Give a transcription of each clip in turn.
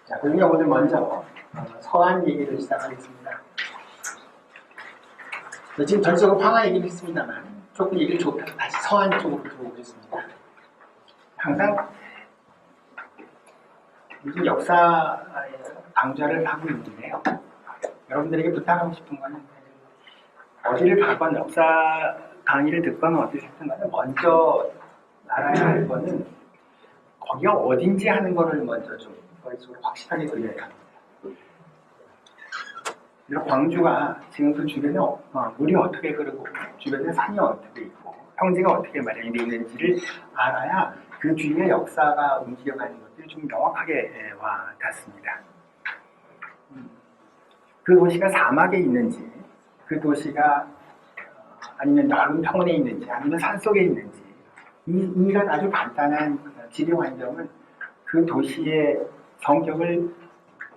자, 그러면 오늘 먼저 서한 얘기를 시작하겠습니다. 지금 전적으로 황하 얘기를 했습니다만 조금 얘기를 좁혀서 다시 서한 쪽으로 들어오겠습니다. 항상 요즘 역사 강좌를 하고 있는데요. 여러분들에게 부탁하고 싶은 거는 어디를 가건 역사 강의를 듣건 어디를 듣건 간에 먼저 알아야 할 거는 거기가 어딘지 하는 거를 먼저 좀 머릿속으로 확실하게 그려야 합니다. 광주가 지금 그 주변에 물이 어떻게 흐르고 주변에 산이 어떻게 있고 평지가 어떻게 마련이 되어 있는지를 알아야 그 주위의 역사가 움직여가는 것들이 좀 명확하게 와 닿습니다. 그 도시가 사막에 있는지 그 도시가 아니면 넓은 평원에 있는지 아니면 산속에 있는지 이런 아주 간단한 지리 환경은 그 도시의 성격을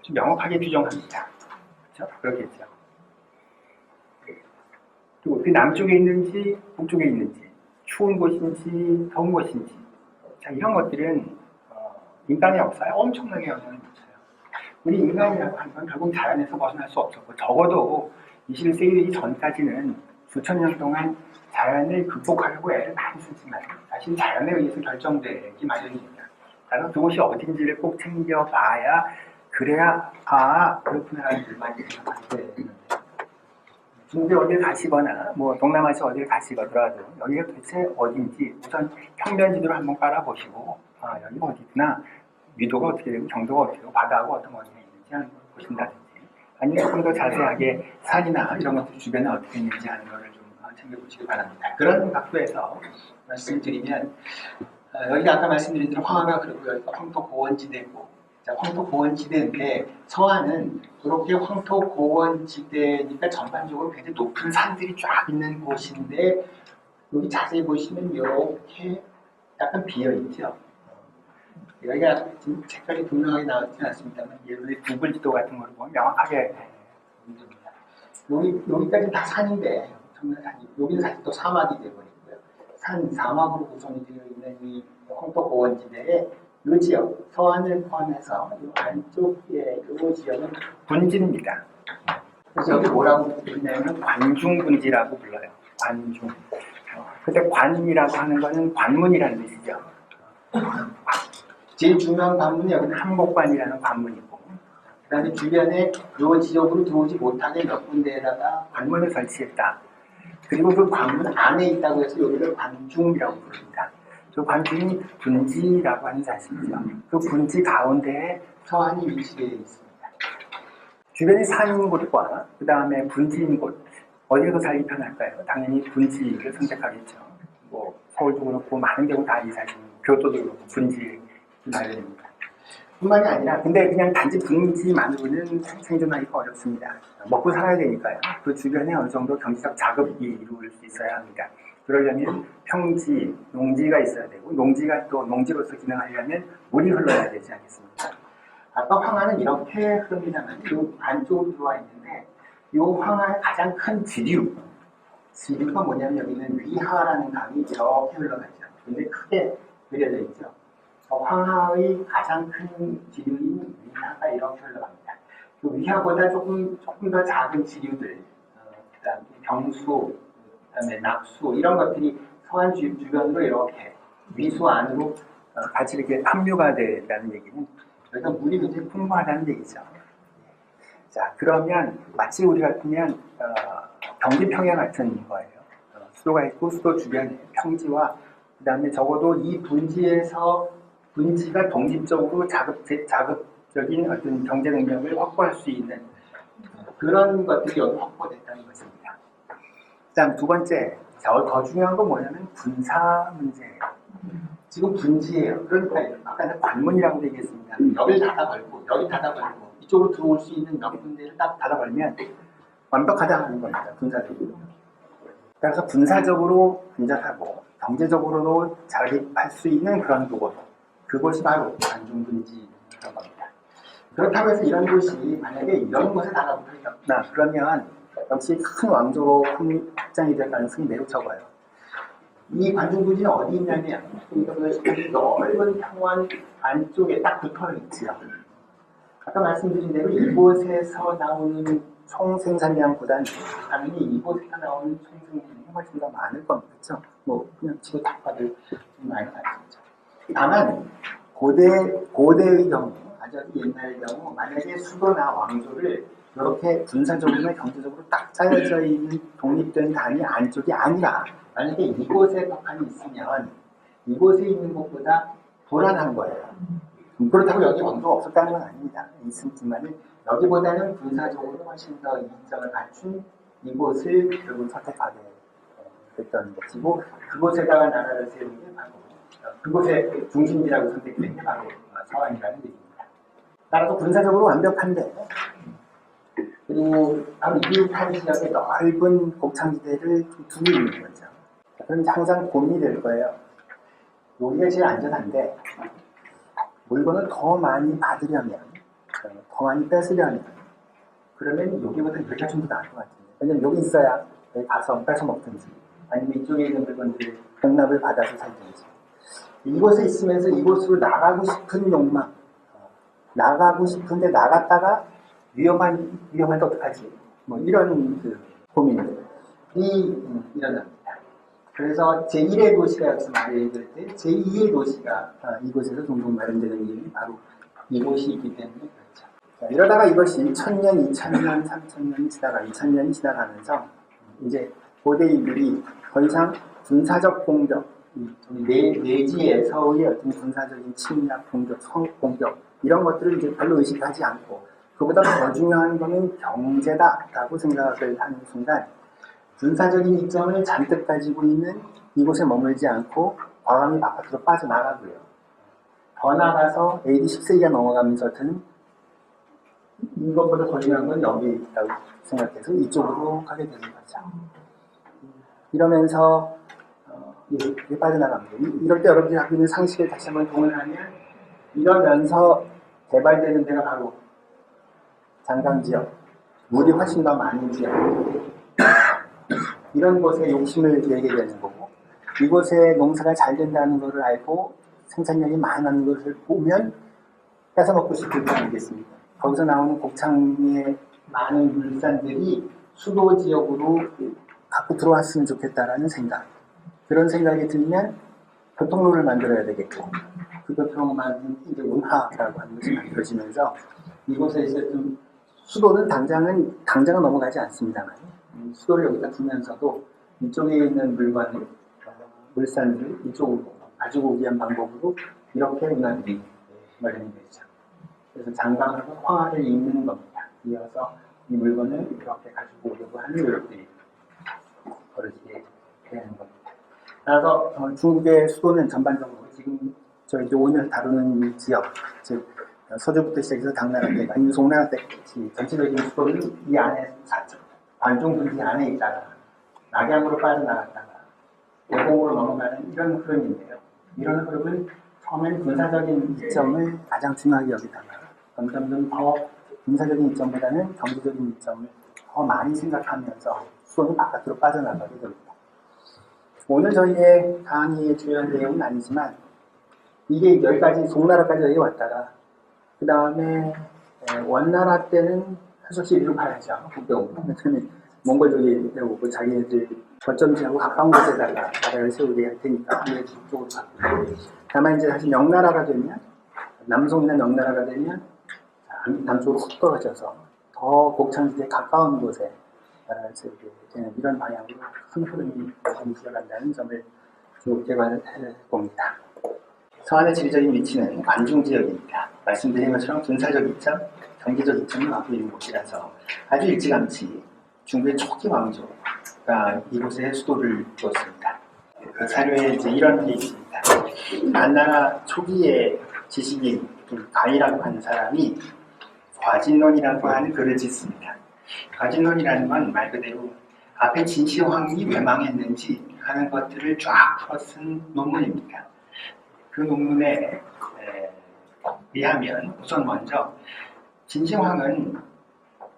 좀 명확하게 규정합니다. 그렇죠? 그렇겠죠. 그리고 그 남쪽에 있는지 북쪽에 있는지 추운 곳인지 더운 곳인지 자, 이런 것들은 인간의 역사에 엄청나게 영향을 미쳐요. 우리 인간이라고 하는 건 결국 자연에서 벗어날 수 없었고 적어도 21세기 전까지는 수천 년 동안 자연을 극복하려고 애를 많이 쓰지만 사실 자연에 의해서 결정되기 마련입니다. 그래서 그곳이 어딘지를 꼭 챙겨봐야 그래야 그렇구나라는 걸 많이 생각하게 되는데 중국에 어딜 가시거나 뭐 동남아시아 어딜 가시더라도 여기가 도대체 어딘지 우선 평면지도를 한번 깔아보시고 여기가 어디구나 위도가 어떻게 되고 경도가 어떻게 되고 바다하고 어떤 원인이 있는지 하는 걸 보신다든지 아니면 좀 더 자세하게 산이나 이런 것들 주변에 어떻게 있는지 하는 것을 좀 챙겨보시기 바랍니다. 그런 각도에서 말씀을 드리면 여기가 아까 말씀드린 대로 황하가 그리고 여기가 황토고원지대고 황토고원지대인데 서한은 그렇게 황토고원지대니까 전반적으로 굉장히 높은 산들이 쫙 있는 곳인데 여기 자세히 보시면 이렇게 약간 비어있죠. 여기가 지금 색깔이 분명하게 나오진 않습니다만 예를 구글 지도 같은 걸 보면 명확하게 보입니다. 여기까지 다 산인데 정말 산이 여기는 사실 또 사막이 되어버리고요. 사막으로 구성이 되어 있는 이 황토고원지대에 이 지역, 서한을 포함해서 이 안쪽에 이 지역은 분지입니다. 그래서 여기 뭐라고 부르냐면 관중분지라고 불러요. 관중. 근데 관이라고 하는 거는 관문이라는 뜻이죠. 제일 중요한 관문이 여기는 한복관이라는 관문이고 그 다음에 주변에 이 지역으로 들어오지 못하게 몇 군데에다가 관문을 설치했다. 그리고 그 관문 안에 있다고 해서 여기를 관중이라고 부릅니다. 그 관중이 분지라고 하는 사실이죠. 그 분지 가운데에 서한이 위치되어 있습니다. 주변에 산인 곳과 그 다음에 분지인 곳 어디가 더 살기 편할까요? 당연히 분지를 선택하겠죠. 뭐 서울도 그렇고 많은 경우 다 이 사실 교토도 그렇고 분지 마련입니다. 뿐만이 아니라 근데 그냥 단지 분지만으로는 생존하기가 어렵습니다. 먹고 살아야 되니까요. 그 주변에 어느 정도 경제적 자급이 이루어질 수 있어야 합니다. 그러려면 평지, 농지가 있어야 되고 농지가 또 농지로서 기능하려면 물이 흘러야 되지 않겠습니까? 아까 황하는 이렇게 흐릅니다만 이 안쪽으로 들어와 있는데 이 황하의 가장 큰 지류가 뭐냐면 여기는 위하라는 강이 이렇게 흘러가죠. 근데 크게 그려져 있죠. 황하의 가장 큰 지류인 위하가 이렇게 흘러갑니다. 그 위하보다 조금 더 작은 지류들, 그다음에 병수, 그다음에 낙수 이런 것들이 서한 주변으로 이렇게 위수 안으로 같이 이렇게 합류가 된다는 얘기는 여기가 물이 굉장히 풍부하다는 얘기죠. 자, 그러면 마치 우리 같으면 경기평야 같은 거예요. 수도가 있고 수도 주변에 평지와 그 다음에 적어도 이 분지가 독립적으로 자급적인 어떤 경제 능력을 확보할 수 있는 그런 것들이 여기 확보됐다는 것입니다. 그 다음 두 번째, 더 중요한 건 뭐냐면 군사 문제예요. 지금 분지예요. 그러니까 아까 관문이라고 얘기했습니다. 여기를 닫아 걸고 여기 닫아 걸고 이쪽으로 들어올 수 있는 몇 군데를 딱 닫아 걸면 완벽하다는 겁니다. 군사적으로. 그래서 군사적으로 근접하고 경제적으로도 자립할 수 있는 그런 그곳이 바로 관중분지라는 겁니다. 그렇다고 해서 이런 곳이 만약에 이런 곳에 나가버렸다 그러면 역시 큰 왕조로 확장이 될 가능성이 매우 적어요. 이 관중분지는 어디 있냐면 그러니까 넓은 평원 안쪽에 딱 붙어 있지요. 아까 말씀드린 대로 이곳에서 나오는 총 생산량보다는 당연히 이곳에서 나오는 총 생산량이 훨씬 더 많을 겁니다. 그렇죠? 뭐 그냥 지구 닭발을 좀 많이 가지죠. 다만 고대의 경우, 아주 옛날의 경우 만약에 수도나 왕조를 이렇게 군사적으로나 경제적으로 딱 짜여져 있는 독립된 단위 안쪽이 아니라 만약에 이곳에 벽한이 있으면 이곳에 있는 것보다 불안한 거예요. 그렇다고 여기 왕조가 없었다는 건 아닙니다. 있었지만 여기보다는 군사적으로 훨씬 더 이점을 갖춘 이곳을 결국 선택하게 됐던 것이고 그곳에다가 나라를 세우는 게 바로 그곳의 중심지라고 선택된 게 바로 서안이라는 얘기입니다. 따라서 군사적으로 완벽한데 그리고 바로 이웃한 지역의 넓은 곡창지대를 두고 있는 거죠. 그럼 항상 고민이 될 거예요. 여기가 제일 안전한데 물건을 더 많이 받으려면, 더 많이 뺏으려면 그러면 여기보다 여기가 좀 더 나을 것 같은데 왜냐면 여기 있어야 여기 가서 뺏어 먹든지 아니면 이쪽에 있는 물건들을 공납을 받아서 살든지 이곳에 있으면서 이곳으로 나가고 싶은 욕망 나가고 싶은데 나갔다가 위험한데 어떡하지? 뭐 이런 그 고민들이 일어납니다. 그래서 제1의 도시가 여기서 마련될 때 제2의 도시가 이곳에서 종종 마련되는 이유는 바로 이곳이 있기 때문에 그렇죠. 자, 이러다가 이것이 1000년, 2000년, 3000년이 지나가 2000년이 지나가면서 이제 고대인들이 더 이상 군사적 공격 내지에서의 어떤 군사적인 침략, 공격, 성역 공격 이런 것들을 이제 별로 의식하지 않고 그보다 더 중요한 것은 경제다라고 생각을 하는 순간 군사적인 이점을 잔뜩 가지고 있는 이곳에 머물지 않고 과감히 바깥으로 빠져나가고요. 더 나가서 AD 10세기가 넘어가면서는 이것보다 더 중요한 건 여기 있다고 생각해서 이쪽으로 가게 되는 거죠. 이러면서 이렇게 빠져나갑니다. 이럴 때 여러분들이 갖고 있는 상식을 다시 한번 동원하면 이러면서 개발되는 데가 바로 장강지역, 물이 훨씬 더 많은 지역 이런 곳에 욕심을 내게 되는 거고 이곳에 농사가 잘 된다는 것을 알고 생산량이 많은 것을 보면 뺏어 먹고 싶을 거 아니겠습니까? 거기서 나오는 곡창의 많은 물산들이 수도 지역으로 갖고 들어왔으면 좋겠다라는 생각 그런 생각이 들면 교통로를 만들어야 되겠고 그 교통로 만드는 이제 운하라고 하는 것이 만들어지면서 이곳에 있었던 수도는 당장은 넘어가지 않습니다만 수도를 여기다 두면서도 이쪽에 있는 물산을 이쪽으로 가지고 오기 위한 방법으로 이렇게 운하들이 마련이 되죠. 그래서 장강하고 황하를 잇는 겁니다. 이어서 이 물건을 이렇게 가지고 오려고 하는 노력들이 벌어지게 되는 겁니다. 따라서 중국의 수도는 전반적으로 지금 저희 오늘 다루는 이 지역, 즉 서주부터 시작해서 당나라 때, 아니면 송나라 때까지 전체적인 수도는 이 안에 샀죠. 관중 분지 안에 있다가 낙양으로 빠져나갔다가 대공으로 넘어가는 이런 흐름인데요. 이런 흐름은 처음엔 군사적인 이점을 가장 중요하게 여기다가 점점 더 군사적인 이점보다는 경제적인 이점을 더 많이 생각하면서 수도는 바깥으로 빠져나가게 됩니다. 오늘 저희의 강의의 중요한 내용은 아니지만 이게 여기까지 송나라까지 여기 왔다가 그 다음에 원나라 때는 한석씩 이리로 가야죠. 북경으로. 몽골족이 오고 자기네들 거점지하고 가까운 곳에다가 나라를 세우게 할 테니까 북쪽으로 가고 다만 이제 다시 명나라가 되면 남송이나 명나라가 되면 남쪽으로 훅 떨어져서 더 곡창지대에 가까운 곳에 나라를 세우게 되는 이런 방향으로 큰 흐름이 이어간다는 점을 쭉 개발을 해봅니다. 서안의 지리적인 위치는 관중지역입니다. 말씀드린 것처럼 군사적 이점, 경제적 이점을 갖고 있는 곳이라서 아주 일찌감치 중국의 초기 왕조가 이곳에 수도를 두었습니다. 그 사료에 이제 이런 게 있습니다. 만나라 초기의 지식인 가이라고 하는 사람이 과진론이라고 하는 글을 짓습니다. 과진론이라는 건 말 그대로 앞에 진시황이 왜 망했는지 하는 것들을 쫙 풀어 쓴 논문입니다. 그 논문에 의하면 우선 먼저 진시황은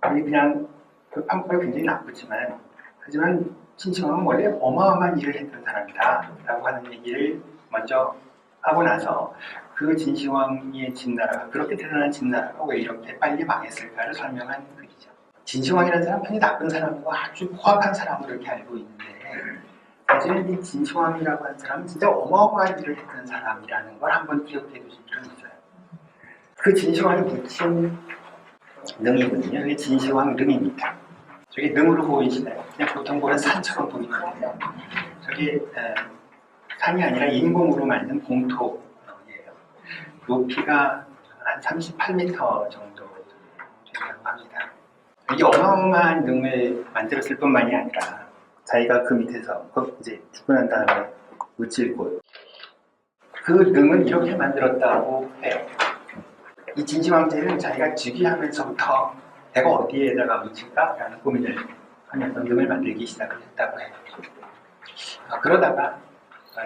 그냥 그 판국이 굉장히 나쁘지만 하지만 진시황은 원래 어마어마한 일을 했던 사람이다 라고 하는 얘기를 먼저 하고 나서 그 진시황의 진나라가 그렇게 대단한 진나라가 왜 이렇게 빨리 망했을까를 설명한 글이죠. 진시황이라는 사람 편히 나쁜 사람이고 아주 포악한 사람으로 이렇게 알고 있는데 사실은 이 진시황이라고 하는 사람은 진짜 어마어마한 일을 했던 사람이라는 걸 한번 기억해 두실 필요는 있어요. 그 진시황이 붙인 능이거든요. 이게 진시황 능입니다. 저기 능으로 보이시나요? 그냥 보통 보는 산처럼 보이는데요. 저기 산이 아니라 인공으로 만든 봉토예요. 높이가 한 38m 정도 된다고 합니다. 이게 어마어마한 능을 만들었을 뿐만이 아니라 자기가 그 밑에서 이제 죽고 난 다음에 묻힐 곳, 그 능은 이렇게 만들었다고 해요. 이 진시황제는 자기가 즉위하면서부터 내가 어디에다가 묻힐까라는 고민을 하면서 능을 만들기 시작을 했다고 해요. 그러다가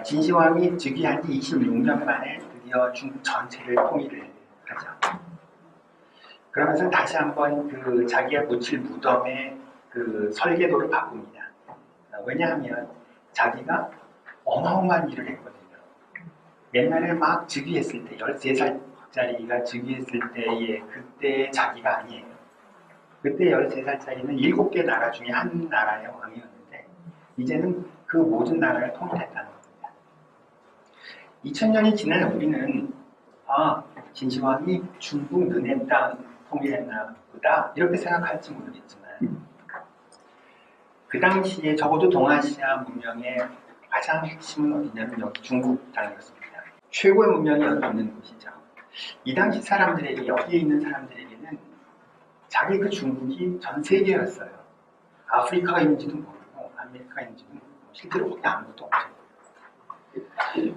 진시황이 즉위한 지 26년 만에 드디어 중국 전체를 통일을 하죠. 그러면서 다시 한번 그 자기가 묻힐 무덤의 그 설계도를 바꿉니다. 왜냐하면 자기가 어마어마한 일을 했거든요. 옛날에 막 즉위했을 때 13살짜리가 즉위했을 때의 그때의 자기가 아니에요. 그때 13살짜리는 7개 나라 중에 한 나라의 왕이었는데 이제는 그 모든 나라를 통일했다는 겁니다. 2000년이 지난 우리는 진시황이 중국 너네 땅 통일했나 보다 이렇게 생각할지 모르겠지만 그 당시에 적어도 동아시아 문명의 가장 핵심은 어디냐면 여기 중국 땅이었습니다. 최고의 문명이 여기 있는 곳이죠. 이 당시 사람들에게 여기에 있는 사람들에게는 자기 그 중국이 전 세계였어요. 아프리카가 있는지도 모르고 아메리카가 있는지도 모르고 실제로 거기 아무것도 없어요.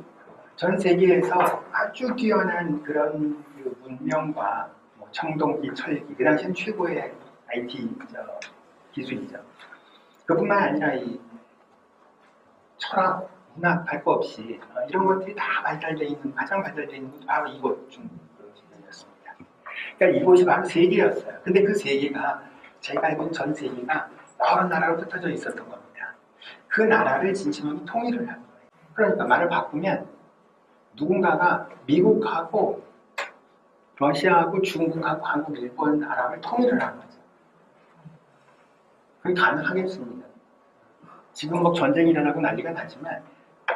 전 세계에서 아주 뛰어난 그런 그 문명과 청동기, 철기, 그 당시엔 최고의 IT 기술이죠. 그뿐만 아니라 이 철학, 문학 할 거 없이 이런 것들이 다 발달되어 있는, 가장 발달되어 있는 곳이 바로 이곳 중국이었습니다. 그러니까 이곳이 바로 세계였어요. 근데 그 세계가 제가 알고 있는 전 세계가 여러 나라로 흩어져 있었던 겁니다. 그 나라를 진시황이 통일을 한 거예요. 그러니까 말을 바꾸면 누군가가 미국하고 러시아하고 중국하고 한국, 일본 나라를 통일을 한 거죠. 그게 가능하겠습니다. 지금 뭐 전쟁이 일어나고 난리가 나지만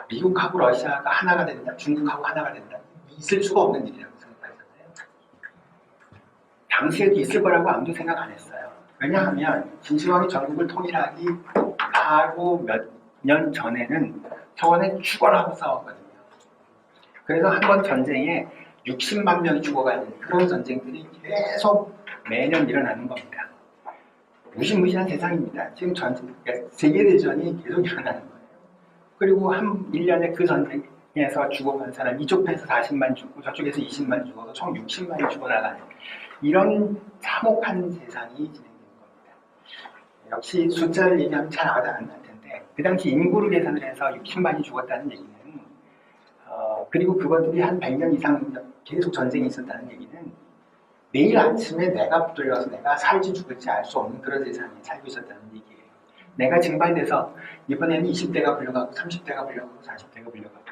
미국하고 러시아가 하나가 된다, 중국하고 하나가 된다. 있을 수가 없는 일이라고 생각하잖아요. 당시에도 있을 거라고 아무도 생각 안 했어요. 왜냐하면 진시황이 전국을 통일하기 하고 몇 년 전에는 저번에 죽어라고 싸웠거든요. 그래서 한 번 전쟁에 60만 명이 죽어가는 그런 전쟁들이 계속 매년 일어나는 겁니다. 무시무시한 세상입니다. 지금 그러니까 세계대전이 계속 일어나는 거예요. 그리고 1년에 그 전쟁에서 죽어간 사람 이쪽 편에서 40만 죽고 저쪽에서 20만 죽어서 총 60만이 죽어나가는 이런 참혹한 세상이 진행되는 겁니다. 역시 숫자를 얘기하면 잘 안 날 텐데 그 당시 인구를 계산을 해서 60만이 죽었다는 얘기는 그리고 그것들이 한 100년 이상 계속 전쟁이 있었다는 얘기는 내일 아침에 내가 붙들려서 내가 살지 죽을지 알 수 없는 그런 세상에 살고 있었다는 얘기예요. 내가 증발돼서 이번에는 20대가 불려가고 30대가 불려가고 40대가 불려가고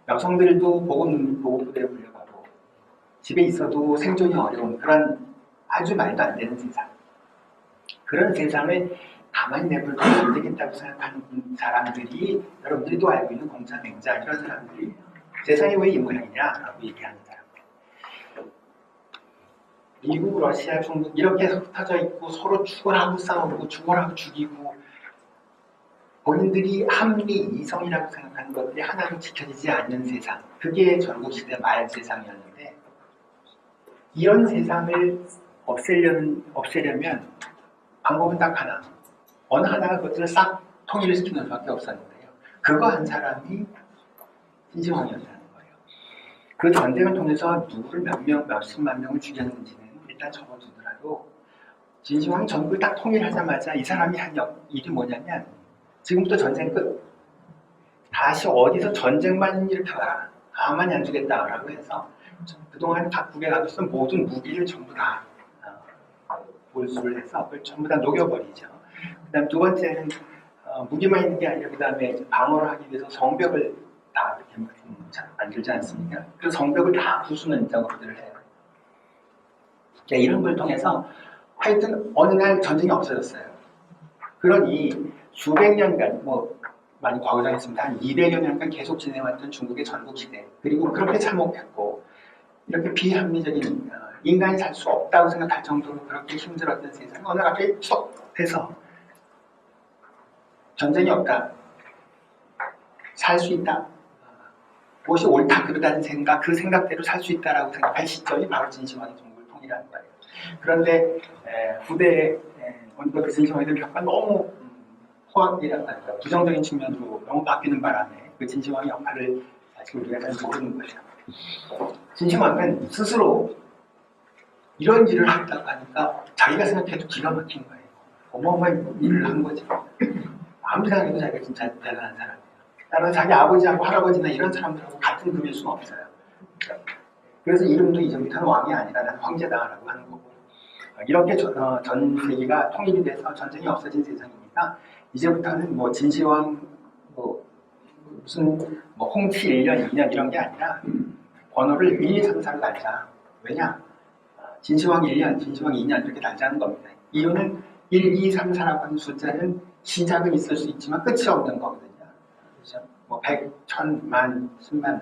여성들도 보건부대에 불려가고 집에 있어도 생존이 어려운 그런 아주 말도 안 되는 세상. 그런 세상을 가만히 내버려두면 안 되겠다고 생각하는 사람들이 여러분들이 또 알고 있는 공자, 맹자 이런 사람들이 세상이 왜 이 모양이냐라고 얘기하는 사람들. 미국, 러시아, 중국 이렇게 흩어져 있고 서로 죽어라고 싸우고 죽어라고 죽이고 본인들이 합리, 이성이라고 생각하는 것들이 하나도 지켜지지 않는 세상. 그게 전국시대 말 세상이었는데 이런 세상을 없애려면 방법은 딱 하나. 어느 하나가 그것들을 싹 통일을 시키는 수밖에 없었는데요. 그거 한 사람이 진시황이었다는 거예요. 그 전쟁을 통해서 누구를 몇십만 명을 죽였는지는 일단 접어두더라도 진시황이 전국을 딱 통일하자마자 이 사람이 한 일이 뭐냐면 지금부터 전쟁 끝. 다시 어디서 전쟁만 일으켜라. 가만히 안 두겠다라고 해서 그동안 각국에 가지고 있던 모든 무기를 전부 다 몰수를 해서 그걸 전부 다 녹여버리죠. 그 다음 두 번째는 무기만 있는 게 아니라 그 다음에 방어를 하기 위해서 성벽을 다 이렇게 잘 만들지 않습니까? 그 성벽을 다 부수는 작업들을 해요. 그러니까 이런 걸 통해서 하여튼 어느 날 전쟁이 없어졌어요. 그러니 수백 년간, 뭐 많이 과거장했습니다. 한 200여 년간 계속 지내왔던 중국의 전국 시대, 그리고 그렇게 참혹했고 이렇게 비합리적인 인간이 살 수 없다고 생각할 정도로 그렇게 힘들었던 세상이 어느 날 갑자기 쏙 해서 전쟁이 없다, 살 수 있다, 무엇이 옳다 그르다는 생각, 그 생각대로 살 수 있다라고 생각할 시점이 바로 진시황의 중국을 통일하는 거예요. 그런데 후대에 먼저 그 진시황에 대한 평가가 너무 호학이랄까 부정적인 측면으로 너무 바뀌는 바람에 그 진시황의 역할을 아직 우리가 잘 모르는 거죠. 진시황은 스스로 이런 일을 했다고 하니까 자기가 생각해도 기가 막힌 거예요. 어마어마한 일을 한 거지. 아무리 생각해도 자기가 진짜 대단한 사람이에요. 따라서 자기 아버지하고 할아버지나 이런 사람들하고 같은 급일 수는 없어요. 그래서 이름도 이제부터는 왕이 아니라 난 황제다라고 하는 거고, 이렇게 전 세계가 통일이 돼서 전쟁이 없어진 세상이니까 이제부터는 뭐 진시황 무슨 홍치 1년, 2년 이런 게 아니라 번호를 1, 2, 3, 4로 달자. 왜냐? 진시황 1년, 진시황 2년 이렇게 달자는 겁니다. 이유는 1, 2, 3, 4라고 하는 숫자는 시작은 있을 수 있지만 끝이 없는 거거든요. 그렇죠? 뭐 100, 1000, 만, 10만,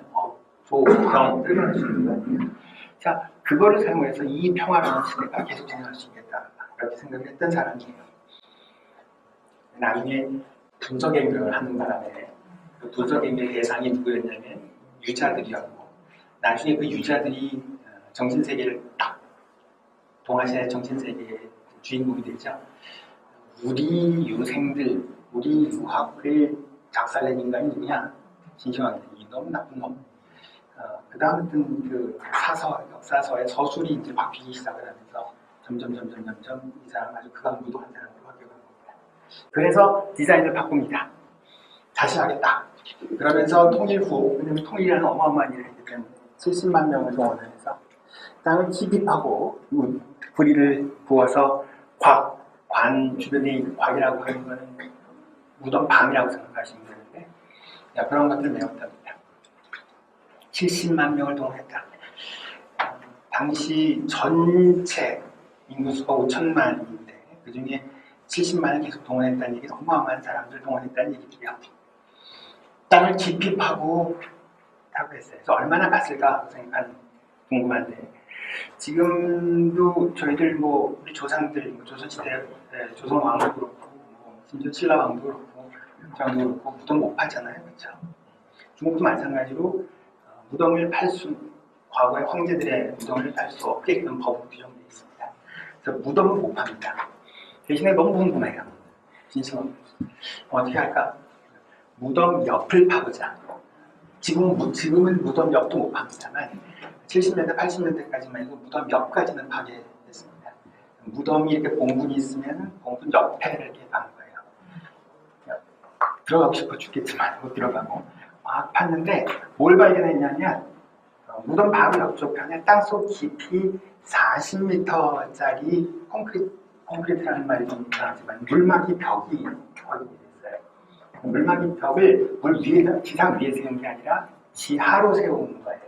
조, 경 이렇게 할 수 있는 거예요. 자, 그거를 사용해서 이 평화로운 시대가 계속 진행할 수 있겠다. 이렇게 생각을 했던 사람이에요. 나중에 분석행위를 하는 바람에 그 분석행위의 대상이 누구였냐면 유자들이었고, 나중에 그 유자들이 정신세계를 딱 동아시아의 정신세계의 주인공이 되죠. 우리 유생들, 우리 유학을 작살낸 인간이 누구냐? 진시황이다. 이 너무 나쁜 놈. 그 다음부터는 그 역사서의 서술이 이제 바뀌기 시작을 하면서 점점 이 사람 아주 극악무도한 사람으로 바뀌어간 겁니다. 그래서 디자인을 바꿉니다. 다시 하겠다. 그러면서 통일 후, 왜냐면 통일이라는 어마어마한 일을 했기 때문에 70만 명을 동원을 해서 땅을 깊이 파고 뿌리를 부어서 관 주변에 곽이라고 하는 거는 무덤 밤이라고 생각하시면 되는데, 그런 것들을 메웠답니다. 70만 명을 동원했다. 당시 전체 인구수가 5천만인데 그 중에 70만을 계속 동원했다는 얘기는 어마어마한 사람들 동원했다는 얘기고요. 땅을 깊이 파고 타고 했어요. 그래서 얼마나 갔을까 생각하는 궁금한데, 지금도 저희들 뭐 우리 조상들 조선시대 조선 왕도 그렇고 심지어 신라 왕도 그렇고 장도 그렇고 무덤 못 파잖아요, 그렇죠? 중국도 마찬가지로 무덤을 과거의 황제들의 무덤을 팔 수 없게끔 법으로 규정되어 있습니다. 그래서 무덤은 못 팝니다. 대신에 너무 궁금해요. 진심은 어떻게 할까? 무덤 옆을 파보자. 지금은 무덤 옆도 못 팝니다만 70년대, 80년대까지만 해도 무덤 옆까지는 파게 됐습니다. 무덤이 이렇게 봉분이 있으면 봉분 옆에를 이렇게 파는 거예요. 들어가고 싶어 죽겠지만 못 들어가고 막 팠는데 뭘 발견했냐면 무덤 바로 옆쪽 편에 땅속 깊이 40m짜리 콘크리트라는 말이 좀 이상하지만 물막이 벽이 됐어요. 물막이 벽을 물 위에, 지상 위에 세운 게 아니라 지하로 세운 거예요.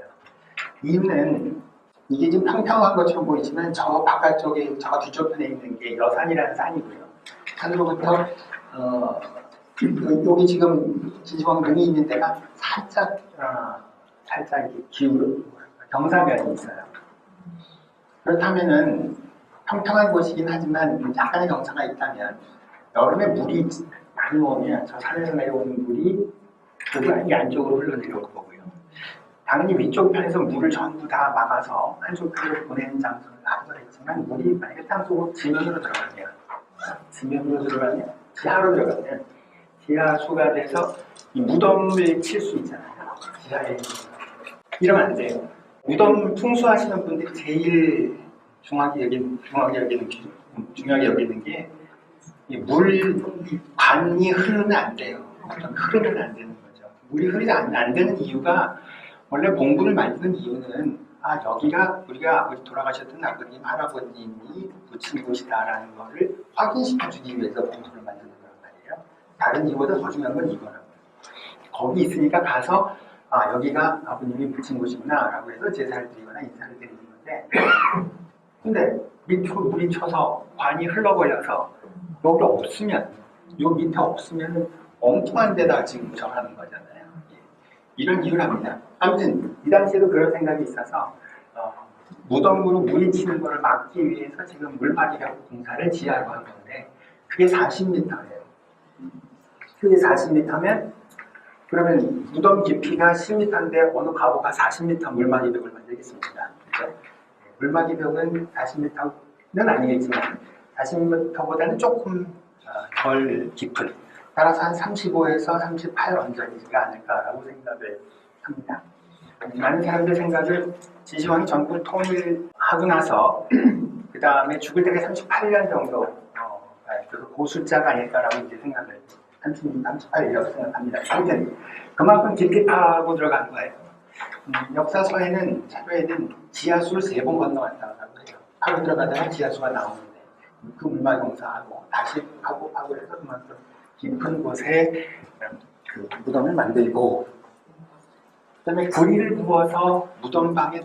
이유는 이게 지금 평평한 것처럼 보이지만 저 바깥쪽에 저 뒤쪽편에 있는 게 여산이라는 산이고요. 산으로부터 여기 지금 진시황 눈이 있는 데가 살짝 이렇게 기울어 경사면이 있어요. 그렇다면은 평평한 곳이긴 하지만 약간의 경사가 있다면 여름에 물이 많이 오면 저 산에서 내려오는 물이 이 안쪽으로 흘러내려올 거고요. 당연히 위쪽 편에서 물을 전부 다 막아서 한쪽으로 보내는 장소를 하기로 했지만 물이 만약에 땅속으로 지면으로 들어가면 지하로 들어가면 지하수가 돼서 이 무덤을 칠 수 있잖아요. 지하에 이러면 안 돼요. 무덤 풍수하시는 분들이 제일 중요하게 여기는 게 관이 흐르면 안 돼요. 흐르면 안 되는 거죠. 물이 흐르지 안 되는 이유가, 원래 봉분을 만드는 이유는 여기가 우리가 돌아가셨던 아버님, 할아버님이 묻힌 곳이다라는 것을 확인시켜주기 위해서 봉분을 만드는 거란 말이에요. 다른 이유보다 더 중요한 건 이거라고요. 거기 있으니까 가서 아, 여기가 아버님이 묻힌 곳이구나 라고 해서 제사를 드리거나 인사를 드리는 건데, 근데 밑으로 물이 쳐서 관이 흘러버려서 여기 없으면, 요 밑에 없으면 엉뚱한 데다 지금 정하는 거잖아요. 이런 이유를 합니다. 아무튼 이 당시에도 그런 생각이 있어서 무덤으로 물이 치는 것을 막기 위해서 지금 물막이라고 공사를 지하로 한 건데, 그게 40m예요. 그게 40m면 그러면 무덤 깊이가 10m인데 어느 가보가 40m 물막이벽을 만들겠습니다. 물막이 벽은 40m는 아니겠지만 40m보다는 조금 덜 깊은, 따라서 한 35에서 38 언저리가 아닐까라고 생각을 합니다. 많은 사람들 생각을 진시황이 전국 통일하고 나서 그 다음에 죽을 때가 38년 정도 그 숫자가 아닐까라고 이제 생각을 38이라고 생각합니다. 아무튼 그만큼 깊이 파고 들어간 거예요. 역사서에는 자료에는 지하수를 3번 건너왔다고 해요. 파고 들어가다가 지하수가 나오는데 그 물막 공사하고 다시 파고 해서 그만큼 깊은 곳에 그 무덤을 만들고, 그다음에 구리를 부어서 무덤방에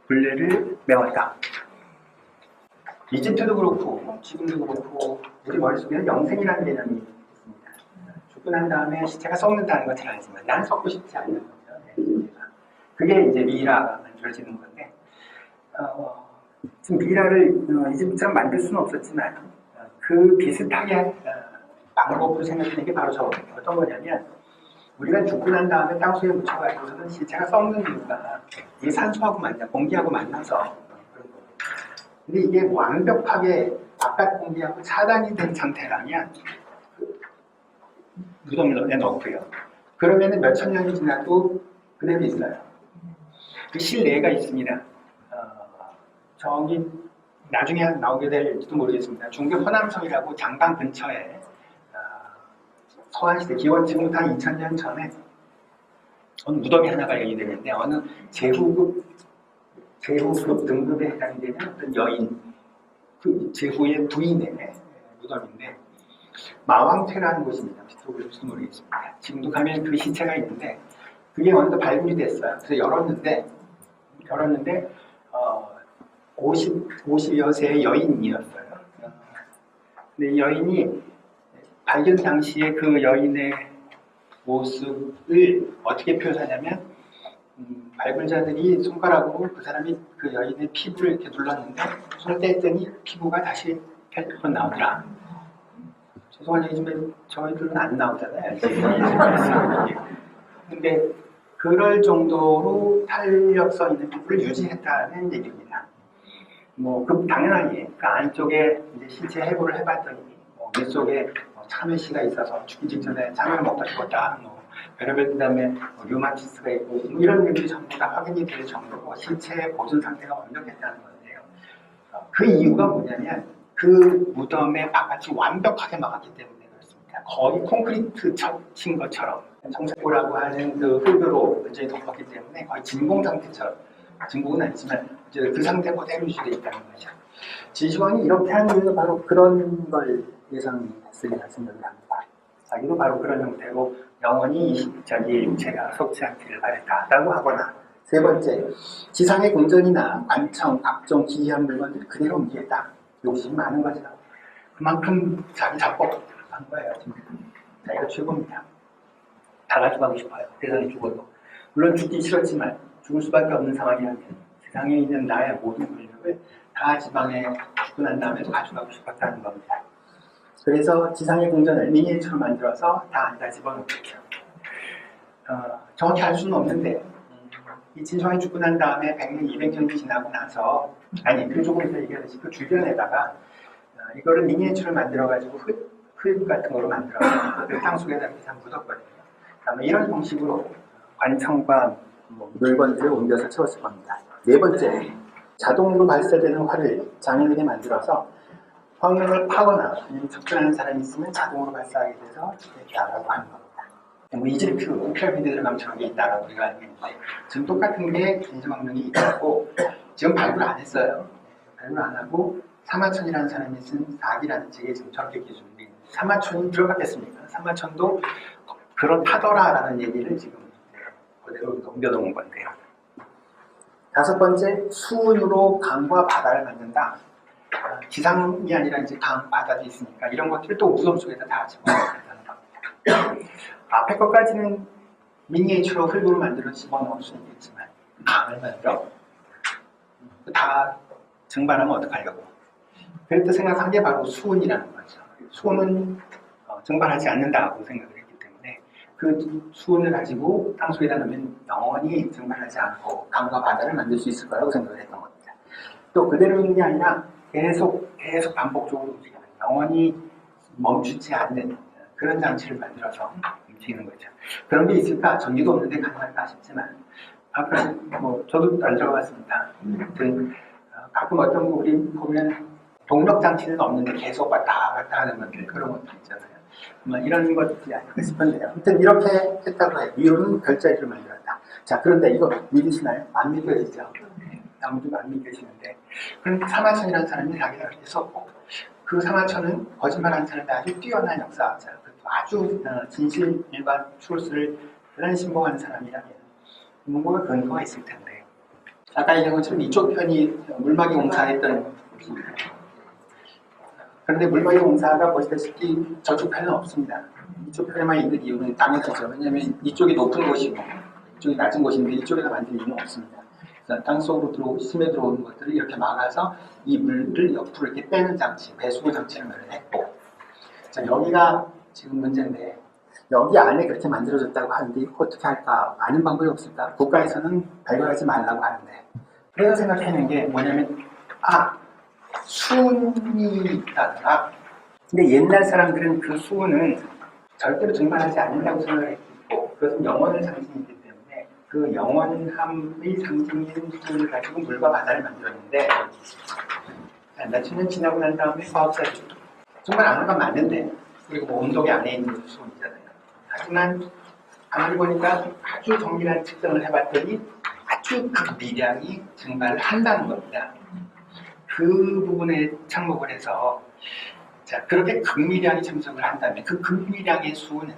둘레를 메웠다. 이집트도 그렇고 지금도 그렇고 우리 머릿속에는 영생이라는 개념이 있습니다. 죽고 난 다음에 시체가 썩는다는 건 잘 알지만 나는 썩고 싶지 않는 거죠. 그게 이제 미라가 만들어지는 건데, 지금 미라를 이집트처럼 만들 수는 없었지만 그 비슷하게 방법으로 생각하는 게 바로 어떤 거냐면, 우리가 죽고 난 다음에 땅속에 묻혀가지고서는 시체가 썩는 이유가 이 산소하고 공기하고 만나서 그런 거예요. 근데 이게 완벽하게 바깥 공기하고 차단이 된 상태라면 무덤에 넣고요. 그러면은 몇천 년이 지나도 그대로 있어요. 그 실내가 있습니다. 저기 나중에 나오게 될지도 모르겠습니다. 중국 호남성이라고 장강 근처에 서한시대 기원 지금부터 한 2000년 전에 어느 무덤이 하나가 여기되는데, 어느 제후급 등급에 해당이 되는 어떤 여인, 그 제후의 부인의 무덤인데 마왕퇴라는 곳입니다. 들어보실지 모르겠습니다. 지금도 가면 그 시체가 있는데 그게 어느덧 발굴이 됐어요. 그래서 열었는데 50여 세의 여인이었어요. 근데 이 여인이 발견 당시에 그 여인의 모습을 어떻게 표현하냐면, 발굴자들이 손가락으로 그 사람이 그 여인의 피부를 이렇게 눌렀는데 손을 뗐더니 피부가 다시 펼쳐 나오더라. 죄송한 얘기지만 저희들은 안 나오잖아요. 근데 그럴 정도로 탄력성 있는 피부를 유지했다는 얘기입니다. 그 당연하게 그 안쪽에 이제 신체 해부를 해봤더니 밑속에 참외씨가 있어서 죽기 직전에 참외를 먹다 죽었다, 별의별, 그 다음에 류마티스가 있고 이런 것들이 전부 다 확인이 될 정도로 신체 보존 상태가 완벽했다는 건데요. 그 이유가 뭐냐면 그 무덤의 바깥이 완벽하게 막았기 때문에 그렇습니다. 거의 콘크리트 친 것처럼 청색고라고 하는 그 흙으로 완전히 덮었기 때문에 거의 진공 상태처럼, 진공은 아니지만 그 상태 그대로 유지되어 있다는 거죠. 진시황이 이렇게 하는 이유는 바로 그런 걸 예상했으리라 생각을 합니다. 자기도 바로 그런 형태로 영원히 자기의 육체가 속지 않기를 바랬다라고 하거나, 세 번째, 지상의 궁전이나 관청, 각종 기이한 물건들을 그대로 옮기겠다. 욕심이 많은 거죠. 그만큼 자기 자뻑한 거예요. 자기가 최고입니다. 다 가져가고 싶어요. 세상에 죽어도. 물론 죽기 싫었지만 죽을 수밖에 없는 상황이라면 세상에 있는 나의 모든 권력을 다 지방에 죽고 난 다음에도 가져가고 싶었다는 겁니다. 그래서 지상의 궁전을 미니에처로 만들어서 다 앉아 집어넣겠죠. 정확히 알 수는 없는데 이 진시황이 죽고 난 다음에 100년, 200년이 지나고 나서, 그 조금 이따 얘기하듯이 그 주변에다가 이거를 미니에처를 만들어가지고 흙 같은 거로 만들어서 그 땅 속에다 이렇게 묻었거든요. 그다음에 이런 형식으로 관청과 물건들을 옮겨서 채웠을 겁니다. 네 번째, 자동으로 발사되는 활을 장인에게 만들어서 황릉을 파거나 접근하는 사람이 있으면 자동으로 발사하게 돼서 있다라고 하는 겁니다. 이집트 피라미드 들어가면 저런 게 있다라고 우리가 알고 있는데, 지금 똑같은 게 진시황릉이 있고 지금 발굴 안 했어요. 발굴 안 하고 사마천이라는 사람이 쓴 사기라는 책에 지금 저렇게 기준이, 사마천이 들어갔겠습니까? 사마천도 그렇다더라라는 얘기를 지금 그대로 넘겨놓은 건데요. 다섯 번째, 수은으로 강과 바다를 만든다. 기상이 아니라 이제 강, 바다도 있으니까 이런 것들을 또 무덤 속에다 다 집어넣는다는 겁니다. 앞에 것까지는 미니에이처로 흙으로 만들어 집어넣을 수 있겠지만 강을 만들어 다 증발하면 어떡하려고. 그랬다 생각한 게 바로 수은이라는 거죠. 수은은 증발하지 않는다고 생각을 했기 때문에 그 수은을 가지고 땅 속에다 넣으면 영원히 증발하지 않고 강과 바다를 만들 수 있을 거라고 생각을 했던 겁니다. 또 그대로 있는 게 아니라 계속 반복적으로 움직이는, 영원히 멈추지 않는 그런 장치를 만들어서 움직이는 거죠. 그런 게 있을까? 전기도 없는데 가능할까 싶지만 아까 저도 안 들어봤습니다. 가끔 어떤 우리 보면 동력 장치는 없는데 계속 왔다 갔다 하는 것들, 그런 것들 있잖아요. 이런 것들이 아닐까 싶은데요. 아무튼 이렇게 했다고 해요. 위로는 별자리를 만들었다. 자, 그런데 이거 믿으시나요? 안 믿겨지죠? 아무도 안 믿겨지는데, 그럼 사마천이라는 사람이 자기가 그렇게 썼고, 그 사마천은 거짓말하는 사람이 아주 뛰어난 역사학자, 아주 진실과 트루스를 대단히 신봉하는 사람이라면 뭔가 근거가 있을 텐데, 아까 얘기한 것처럼 이쪽 편이 물막이 공사했던 곳입니다. 그런데 물막이 공사가 보시다시피 저쪽 편은 없습니다. 이쪽 편에만 있는 이유는 당연하죠. 왜냐하면 이쪽이 높은 곳이고 이쪽이 낮은 곳인데 이쪽에다 만들 이유는 없습니다. 그래서 땅속으로 심해 들어오는 것들을 이렇게 막아서 이 물을 옆으로 이렇게 빼는 장치, 배수구 장치를 마련했고, 자, 여기가 지금 문제인데 여기 안에 그렇게 만들어졌다고 하는데 어떻게 할까? 아는 방법이 없을까? 국가에서는 발견하지 말라고 하는데, 그래서 생각하는 게 뭐냐면 수은이 있다더라. 근데 옛날 사람들은 그 수은은 절대로 증발하지 않는다고 생각을 했고, 그것은 영원을 상징이기 때문에 그 영원함의 상징인 수은을 가지고 물과 바다를 만들었는데, 몇 천 년 지나고 난 다음에 과학자들이 정말 아는 건 맞는데, 그리고 온도계 안에 있는 수은이잖아요. 하지만 가만히 보니까 아주 정밀한 측정을 해봤더니 아주 극미량이 증발을 한다는 겁니다. 그 부분에 착목을 해서, 자, 그렇게 극미량이 참석을 한다면 그 극미량의 수는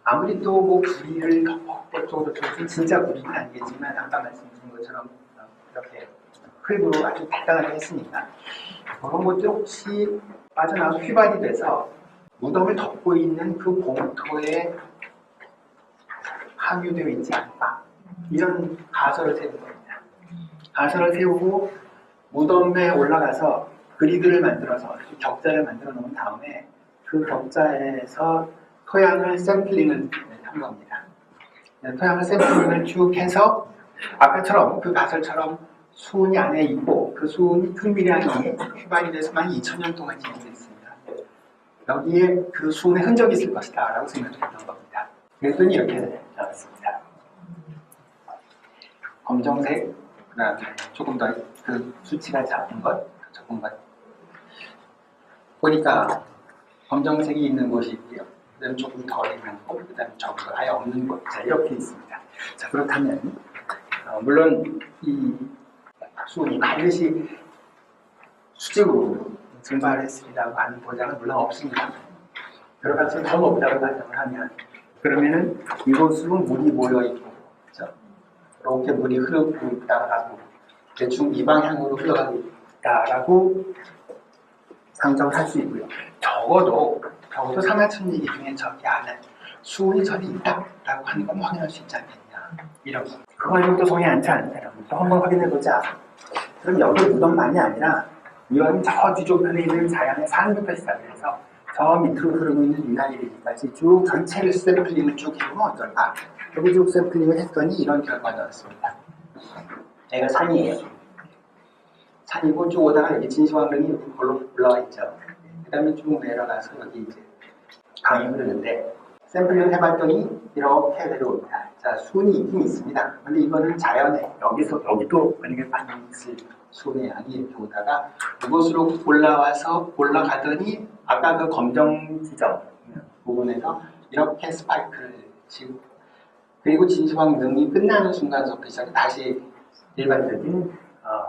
아무리 또 구리를 덮어쪽으로 줘서 진짜 구리는 아니겠지만 아까 말씀드린 것처럼 이렇게 흙으로 아주 단단하게 했으니까 그런 것들 혹시 빠져나와서 휘발이 돼서 무덤을 덮고 있는 그 봉토에 함유되어 있지 않을까, 이런 가설을 세운 겁니다. 가설을 세우고 무덤에 올라가서 그리드를 만들어서 격자를 만들어 놓은 다음에 그 격자에서 토양을 샘플링을 한 겁니다. 토양을 샘플링을 쭉 해서 아까처럼 그 가설처럼 수은이 안에 있고 그 수은이 극미량이 휘발이 돼서 12,000년 동안 진행됐습니다. 여기에 그 수은의 흔적이 있을 것이다 라고 생각했던 겁니다. 그랬더니 이렇게 나왔습니다. 검정색, 그다음에 조금 더 그 수치가 작은 것, 적은 것. 보니까 검정색이 있는 곳이 있고요. 그다음에 조금 덜 있는 곳, 그다음에 적은 것, 아예 없는 곳. 자, 이렇게 있습니다. 자, 그렇다면 물론 이 수은이 반드시 수직으로 증발했으리라고 하는 보장은 물론 없습니다. 여러 가지 더 높다고 가정을 하면, 그러면은 이곳으로 물이 모여 있고, 그렇죠? 이렇게 물이 흐르고 있다라고, 대충 이 방향으로 흘러가고 있다라고 상정을 할 수 있고요. 적어도 사마천 얘기 중에 저기 안에 수은이 저기 있다라고 하는 건 확인할 수 있지 않겠냐, 이런 거. 그거 가지고 또 성이 안 차는 사람 또 한번 확인해보자. 그럼 여기 무덤만이 아니라 이왕 저 뒤쪽 편에 있는 자연의 산부터 시작해서 저 밑으로 흐르고 있는 위하이리까지 쭉 전체를 샘플링을 쭉 해보면 어떨까? 여기 쭉 샘플링을 했더니 이런 결과가 나왔습니다. 여기가 산이에요. 산이고 쭉 오다가 여기 진시황릉이 여기 올라와 있죠. 그 다음에 쭉 내려가서 여기 이제 강이 흐르는데, 샘플링을 해봤더니 이렇게 내려옵니다. 자, 수은이 있긴 있습니다. 근데 이거는 자연에 여기도 만약에 반응이 있을 수은의 양이 이렇게 오다가 이곳으로 올라가더니 아까 그 검정 지점 부분에서 이렇게 스파이크를 치고, 그리고 진시황릉이 끝나는 순간부터 시작해 다시 일반적인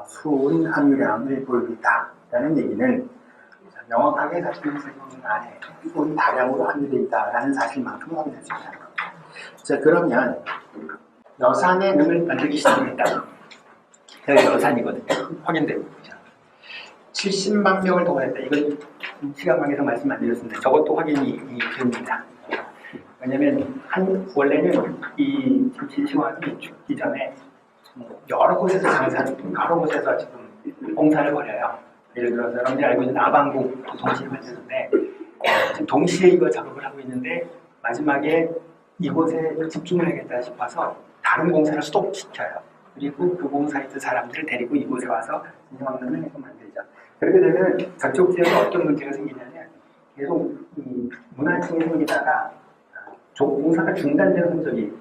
수은 함유량을 보이고 있다라는 얘기는 명확하게 사실은 진시황릉 안에 흙이 다량으로 함유되어 있다라는 사실만큼 확인할 수 있다. 자, 그러면 여산의 능을 만들기 시작합니다. 여기 여산이거든요. 확인되고 있죠. 70만 명을 동원했다. 이건 시간관계에서 말씀 안 드렸습니다. 저것도 확인이 됩니다. 왜냐면 원래는 이 진시황이 죽기 전에 여러 곳에서 여러 곳에서 지금 공사를 벌여요. 예를 들어서 여러분들이 알고 있는 아방궁 동시에 만드는데 지금 동시에 이거 작업을 하고 있는데 마지막에 이곳에 집중을 하겠다 싶어서 다른 공사를 스톱시켜요. 그리고 그 공사에 있는 사람들을 데리고 이곳에 와서 진시황릉을 해서 만들죠. 그렇게 되면 저쪽 지역에 어떤 문제가 생기냐면 계속 이 문화층이 생기다가 공사가 중단되는 흔적이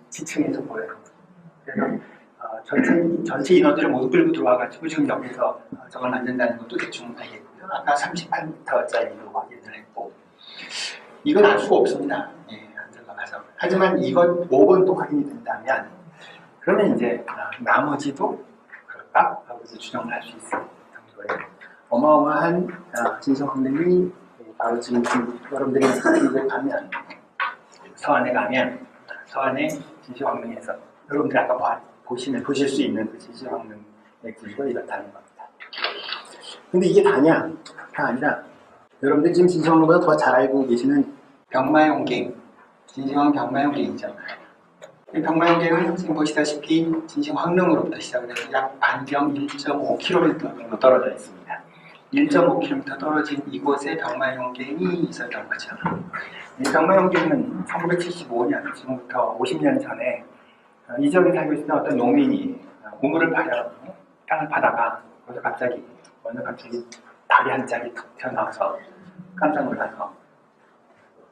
지층에서 보여요. 그래서 전체 인원들을 모두 끌고 들어와가지고 지금 여기서 저걸 만든다는 것도 대충 알겠고요. 아까 38m짜리로 확인을 했고 이건 알 수가 없습니다. 예, 안 들어가서. 하지만 이건 5번 또 확인이 된다면 그러면 이제 나머지도 그럴까? 하고 이제 추정을 할 수 있을 정도의 어마어마한 진시황릉이 바로 지금 여러분들이 이제 가면 서안에 가면 서안의 진시황릉에서 여러분들이 아까 보실 수 있는 그 진시황릉의 구조가 이렇다는 겁니다. 근데 이게 다냐? 다 아니라 여러분들이 지금 진시황릉보다 더 잘 알고 계시는 병마용갱, 진시황 병마용갱이죠. 병마용갱은 지금 보시다시피 진시황릉으로부터 시작을 해서 약 반경 1.5km 정도 떨어져 있습니다. 1.5km 떨어진 이곳에 병마용갱이 있었던 거죠. 이 병마용갱은 1975년, 지금부터 50년 전에 이 지역에 살고 있는 어떤 농민이 우물을 파려고 땅을 파다가 거기서 갑자기 다리 한 짝이 툭 튀어나와서 깜짝 놀라서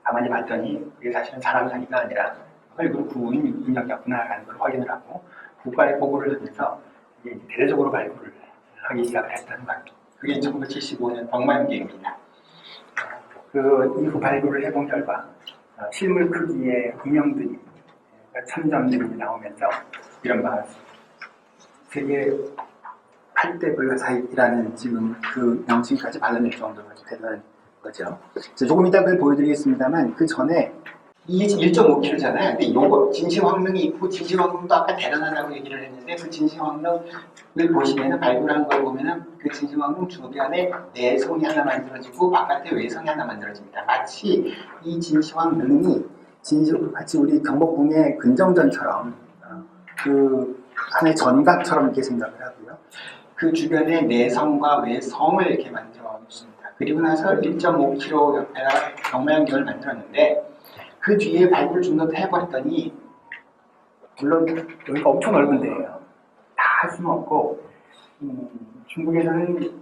가만히 봤더니 그게 사실은 사람 사기가 아니라 흙으로 구운 인력이었구나라는 걸 확인을 하고 국가에 보고를 하면서 이게 대대적으로 발굴을 하기 시작을 했다는 겁니다. 그게 1975년 병마용갱입니다. 그 이후 발굴을 해본 결과 실물 크기의 구명들이 천점들이 나오면서 이런 바 세계 8대 불가사의라는 지금 그 명칭까지 받아낼 정도로 되는 거죠. 조금 이따 그걸 보여드리겠습니다만 그 전에 이 1.5km잖아요. 근데 요거 진시황릉이 있고 진시황릉도 아까 대단하다고 얘기를 했는데 그 진시황릉을 보시면은 발굴한 걸 보면은 그 진시황릉 주변에 내성이 하나 만들어지고 바깥에 외성이 하나 만들어집니다. 마치 이 진시황릉이 마치 우리 경복궁의 근정전처럼 그 하나의 전각처럼 이렇게 생각을 하고요. 그 주변에 내성과 외성을 이렇게 만들어 놓습니다. 그리고 나서 1.5km 옆에다가 병마용경을 만들었는데 그 뒤에 발굴 좀 더 해버렸더니 물론 여기가 엄청 넓은 데예요. 다 할 수는 없고 중국에서는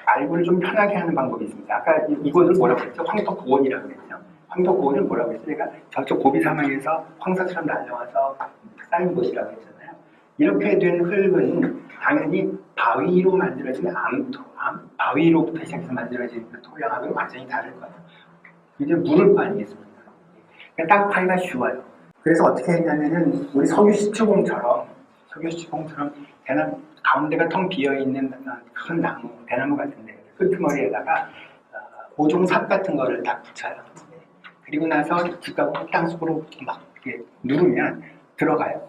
발굴을 좀 편하게 하는 방법이 있습니다. 아까 이곳을 뭐라고 했죠? 황토고원이라고 했죠. 황토고원을 뭐라고 했죠? 그러니까 저쪽 고비 사막에서 황사처럼 날려와서 쌓인 곳이라고 했잖아요. 이렇게 된 흙은 당연히 바위로 만들어진 바위로부터 시작해서 만들어진 그 토양하고는 완전히 다를 거예요. 이제 물을 거 아니겠습니까? 그러니까 땅 파기가 쉬워요. 그래서 어떻게 했냐면은 우리 석유시추공처럼 가운데가 텅 비어있는 큰 나무, 대나무 같은데 끄트머리에다가 고종삽 같은 거를 딱 붙여요. 그리고 나서 집가고 땅속으로 막 이렇게 누르면 들어가요.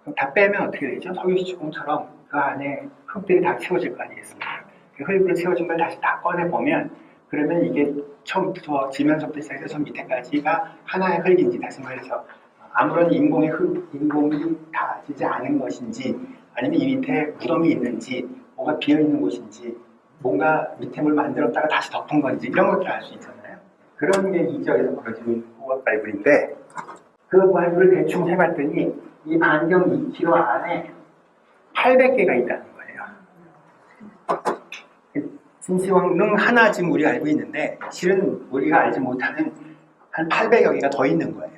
그럼 다 빼면 어떻게 되죠? 석유시추공처럼 그 안에 흙들이 다 채워질 거 아니겠습니까? 그 흙으로 채워진 걸 다시 다 꺼내보면 그러면 이게 처음부터 지면서부터 시작해서 저 밑에까지가 하나의 흙인지, 다시 말해서 아무런 인공이 닿지 않은 것인지, 아니면 이 밑에 무덤이 있는지, 뭐가 비어있는 곳인지, 뭔가 밑에 뭘 만들었다가 다시 덮은 건지 이런 것들을 알 수 있잖아요. 그런 게 이 지역에서 벌어지고 있는 호흡 발굴인데 그 발굴을 대충 해봤더니 이 반경 2km 안에 800개가 있다는 거예요. 진시황릉 하나 지금 우리가 알고 있는데 실은 우리가 알지 못하는 한 800여 개가 더 있는 거예요.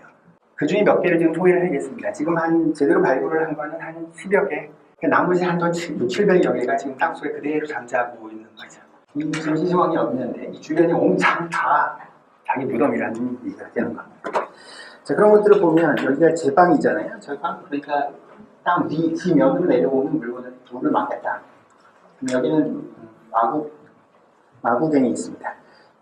그 중에 몇 개를 지금 소개를 하겠습니다. 지금 한 제대로 발굴을 한 거는 한 10여 개. 나머지 한 700여 개가 지금 땅속에 그대로 잠자고 있는 거죠. 이 진시황이 없는데 이 주변이 옹창 다 자기 무덤이라는 얘기가 되는 겁니다. 자, 그런 것들을 보면 여기가 제방이잖아요. 제방, 그러니까 땅 뒤면으로 내려오는 물건을 물을 막겠다. 여기는 마구 마구갱이 있습니다.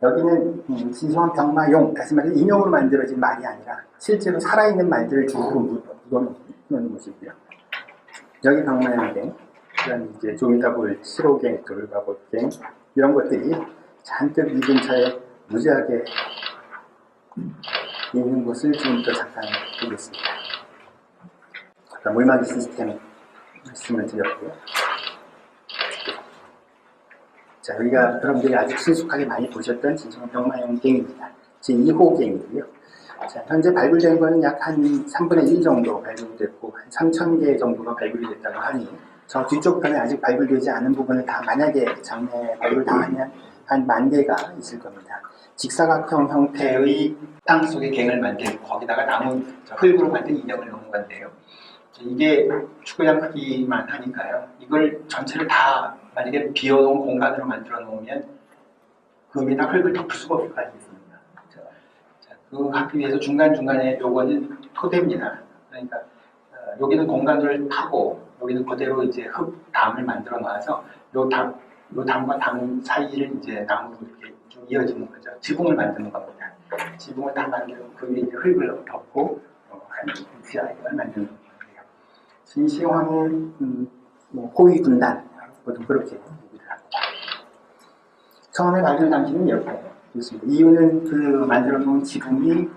여기는 진성한 병마용, 다시 말해 인형으로 만들어진 말이 아니라 실제로 살아있는 말들을 주로 묻어놓은 곳이고요. 여기 병마용갱, 그다음 이제 좀 이따 볼 시로갱, 돌가봇갱 이런 것들이 잔뜩 이 근처에 무지하게 있는 곳을 지금부터 잠깐 보겠습니다. 아까 물막이 시스템 말씀을 드렸고요. 자, 여기가 여러분들이 아주 친숙하게 많이 보셨던 진성한 병마용갱입니다. 제2호갱이고요. 자, 현재 발굴된 거는 약 한 3분의 1 정도 발굴됐고 한 3,000개 정도가 발굴이 됐다고 하니 저 뒤쪽 편에 아직 발굴되지 않은 부분을 다 만약에 장래 발굴 다 하면 한 10,000개가 있을 겁니다. 직사각형 형태의 땅속에 갱을 만들고 거기다가 나무 흙으로 만든 인형을 넣은 건데요. 이게 축구장 크기만 하니까요. 이걸 전체를 다 만약에 비워놓은 공간으로 만들어 놓으면 그 위에다 흙을 덮을 수가 없을 거 아니겠습니까? 그거 하기 위해서 중간중간에 요거는 토대입니다. 그러니까 여기는 공간을 타고 여기는 그대로 이제 흙담을 만들어 놔서 요 담과 담 사이를 이제 나무로 이렇게 좀 이어지는 거죠. 지붕을 만드는 겁니다. 지붕을 다 만들고 그 위에 이제 흙을 덮고 한 지하를 만드는 거예요. 진시황의 호위 군단, 보통 그렇게 얘기를 합니다. 처음에 발견 당시는 이렇게 있습니다. 이유는 그 만들어 놓은 지붕이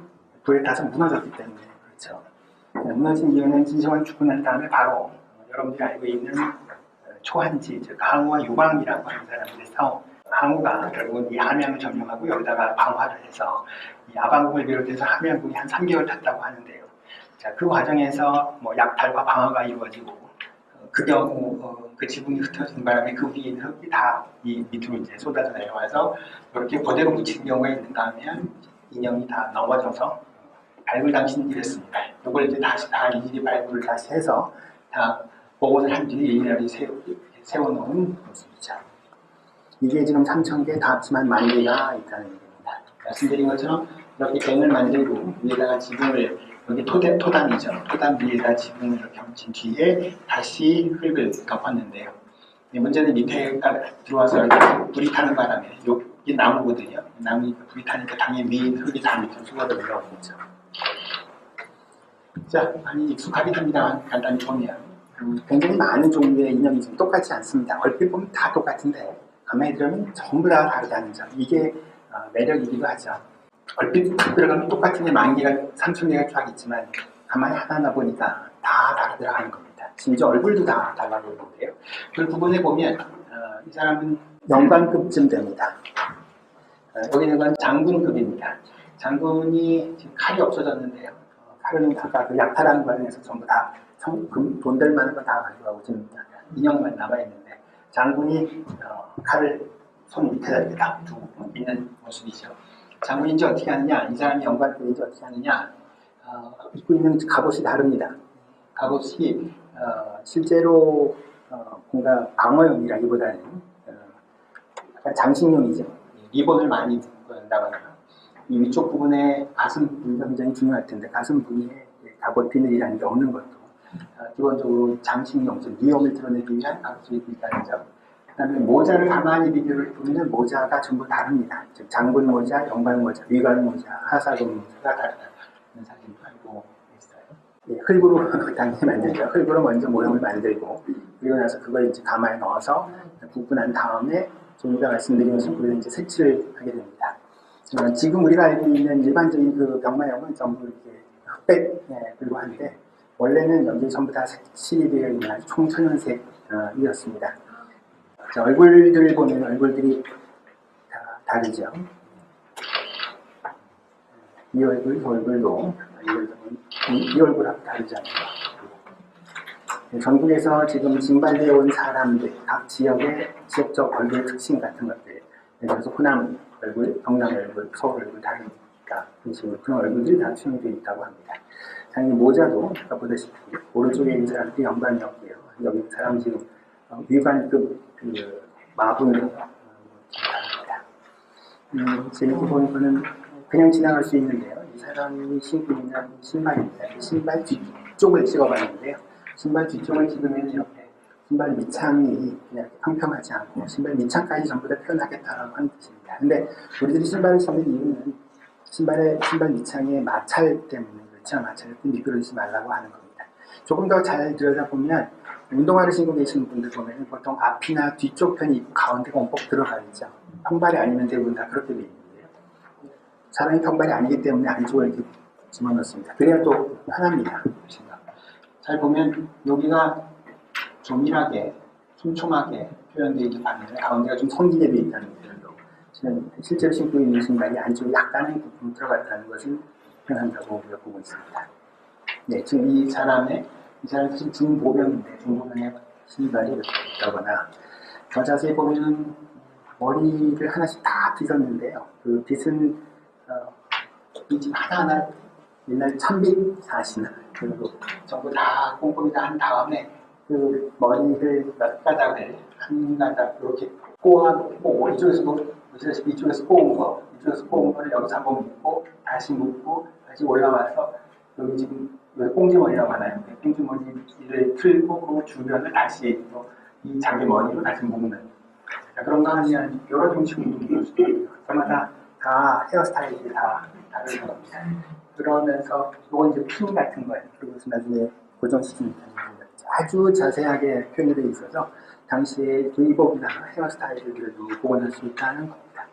불에 타서 무너졌기 때문에 그렇죠. 무너진 이유는 진시황이 죽고 난 다음에 바로 여러분들이 알고 있는 초한지, 즉 항우와 유방이라고 하는 사람들의 싸움. 항우가 결국은 이 함양을 점령하고 여기다가 방화를 해서 이 아방궁을 비롯해서 함양궁이 한 3개월 탔다고 하는데요. 자, 그 과정에서 약탈과 방화가 이루어지고 그 경우 그 지붕이 흩어진 바람에 그 위에 있는 흙이 다 이 밑으로 이제 쏟아져 내려와서 이렇게 그대로 묻힌 경우가 있는가 하면 인형이 다 넘어져서 발굴 당시는 이랬습니다. 이걸 이제 다시 다 일일이 발굴을 다시 해서 다 보고를 한 뒤에 일일이 세워놓은 모습이죠. 이게 지금 3,000개 다 합치면 10,000개가 있다는 얘기입니다. 말씀드린 것처럼 이렇게 갱을 만들고 위에다가 지붕을 여기 토담이죠. 토담 위에다 지붕을 이렇게 얹힌 뒤에 다시 흙을 덮었는데요. 문제는 밑에가 들어와서 이렇게 불이 타는 바람에 여기 나무거든요. 나무 불이 타니까 당연히 위에 흙이 다 밑으로 쏟아져 내려오겠죠. 자, 많이 익숙하게 됩니다만 간단히 보면 굉장히 많은 종류의 인형이 지금 똑같지 않습니다. 얼핏 보면 다 똑같은데 가만히 들으면 전부 다 다르다는 점. 이게 매력이기도 하죠. 얼핏 들어가면 똑같은 게 10,000개가 3,000개가 쫙 있지만 가만히 하나 보니까 다 다르더라 하는 겁니다. 심지어 얼굴도 다 달라 보이는데요. 그 부분에 보면 이 사람은 영관급쯤 됩니다. 여기 있는 건 장군급입니다. 장군이 지금 칼이 없어졌는데요. 칼은 아까 그 약탈하는 과정에서 전부 다 돈 될 만한 거 다 가져가고 지금 인형만 남아있는데 장군이 칼을 손 밑에다 이렇게 딱 두고 있는 모습이죠. 장군이 이제 어떻게 하느냐, 이 사람이 영관급인지 어떻게 하느냐, 입고 있는 갑옷이 다릅니다. 갑옷이 실제로 뭔가 방어용이라기보다는 약간 장식용이죠. 리본을 많이 입고 한다거나 이 위쪽 부분에 가슴 부위가 굉장히 중요할 텐데 가슴 부위에 갑옷 비늘이라는 게 없는 것도 기본적으로 장식용, 즉 위험을 드러내기 위한 갑옷을 입고 있다는 점. 그 다음에 모자를 가만히 비교를 해보면 모자가 전부 다릅니다. 즉 장군 모자, 영관 모자, 위관 모자, 하사금 모자가 다르다는 사실을 알고 있어요. 예, 흙으로 당연히 만들죠. 흙으로 먼저 모형을 만들고 그리고 나서 그걸 이제 가마에 넣어서 구분한 다음에 좀 이따 말씀드린 것은 그걸 이제 색칠을 하게 됩니다. 지금 우리가 알고 있는 일반적인 그 병마형은 전부 이렇게 흑백으로 하는데 원래는 여기 전부 다 색칠이 되어 있는 아주 총천연색이었습니다. 얼굴들을 보면 얼굴들이 다 다르죠. 이 얼굴, 이 얼굴도 이 얼굴하고 다르지 않나요? 전국에서 지금 징발되어 온 사람들, 각 지역의 지역적 얼굴 특징 같은 것들, 예를 들어서 호남 얼굴, 경남 얼굴, 서울 얼굴 다르니까 그런 얼굴들이 다 수용되어 있다고 합니다. 당연히 모자도 아까 보다시피 오른쪽에 있는 사람들이 영관이었고요. 여기 사람 지금 위관급 그 마분으로 다릅니다. 재밌게 보는 거는 그냥 지나갈 수 있는데요. 이 사람이 신고 있는 신발입니다. 신발 뒤쪽을 찍어봤는데요. 신발 뒤쪽을 찍으면 이렇게 신발 밑창이 그냥 평평하지 않고 신발 밑창까지 전부 다 표현하겠다라고 하는 뜻입니다. 근데 우리들이 신발을 신는 이유는 신발 밑창의 마찰 때문에 그렇죠. 마찰을 미끄러지지 말라고 하는 겁니다. 조금 더 잘 들여다보면 운동화를 신고 계시는 분들 보면 보통 앞이나 뒤쪽 편이 있고 가운데가 움푹 들어가 있죠. 평발이 아니면 대부분 다 그렇게 되어 있는데요. 사람이 평발이 아니기 때문에 안쪽을 이렇게 집어넣습니다. 그래야 또 편합니다. 잘 보면 여기가 조밀하게, 촘촘하게 표현되어 있는 반면에 가운데가 좀 성기게 되어 있다는 것들도 실제로 신고 있는 신발이 안쪽에 약간의 부품이 들어갔다는 것을 표현한다고 우리가 보고 있습니다. 네, 지금 이 사람이 지금 중보병인데 중보병의 신발이 이렇게 있다거나 더 자세히 보면은 머리를 하나씩 다 빗었는데요. 그 빗은 이 집 하나하나 옛날 천빗 사시나 그리고 전부 다 꼼꼼히 다 한 다음에 그 머리를 몇 가닥을 한 가닥 이렇게 꼬아놓고 이쪽에서 보시다시피 이쪽에서 꼬은 거 이쪽에서 꼬은 거를 여기서 한번 묶고 다시 묶고 다시 올라와서 여기 지금 꽁지머리라고 하나요? 꽁지머리를 틀고 그 주변을 다시 이 자기 머리로 다시 묶는 그런 거 하면 여러 형식으로 묶을 수도 있고요. 그마다 다 헤어스타일이 다 다른 겁니다. 그러면서 이건 이제 핀 같은 거예요. 그리고 나중에 고정시키는 겁니다. 아주 자세하게 표현이 되어 있어서 당시에 의복이나 헤어스타일을 그래도 복원할 수 있다는 겁니다.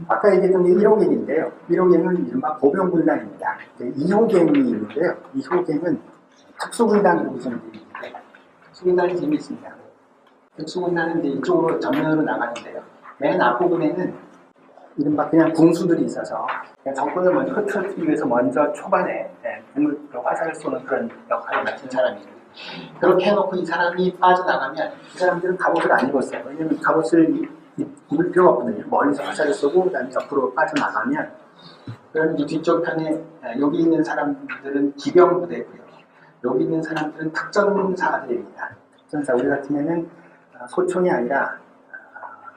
아까 얘기했던 게 1호갱인데요. 1호갱은 이른바 보병군단입니다. 2호갱이 있는데요. 2호갱은 특수군단으로 구성되어 있는데 특수군단이 재미있습니다. 특수군단은 이제 이쪽으로 전면으로 나가는데요. 맨 앞부분에는 이른바 그냥 궁수들이 있어서 적군을 먼저 흩어지기 위해서 먼저 초반에 화살을 쏘는 그런 역할을 맡은 사람이에요. 그렇게 해놓고 이 사람이 빠져나가면 이 사람들은 갑옷을 안 입었어요. 왜냐면 갑옷을 입을 필요가 없거든요. 멀리서 화살을 쏘고 그다음에 옆으로 빠져나가면 그럼 이 뒤쪽 편에 여기 있는 사람들은 기병 부대고요. 여기 있는 사람들은 특전사들입니다. 특전사 우리 같으면은 소총이 아니라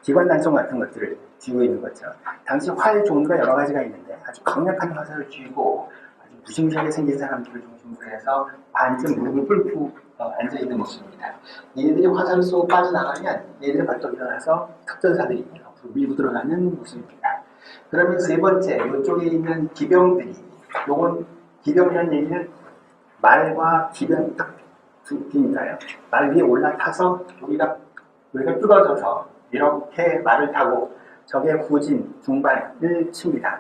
기관단총 같은 것들을 쥐고 있는 거죠. 당시 활 종류가 여러 가지가 있는데 아주 강력한 화살을 쥐고 아주 무시무시하게 생긴 사람들을 중심으로 해서 반쯤 무릎을 꿇고 앉아있는 모습입니다. 얘네들이 화살을 쏘고 빠져나가면 얘네들이 벌떡 일어나서 특전사들이 밀고 들어가는 모습입니다. 그러면 세 번째 이쪽에 있는 기병들이 요건 기병이라는 얘기는 말과 기병 딱 두 개니까요. 말 위에 올라타서 여기가 뚫어져서 이렇게 말을 타고 적의 후진, 중반을 칩니다.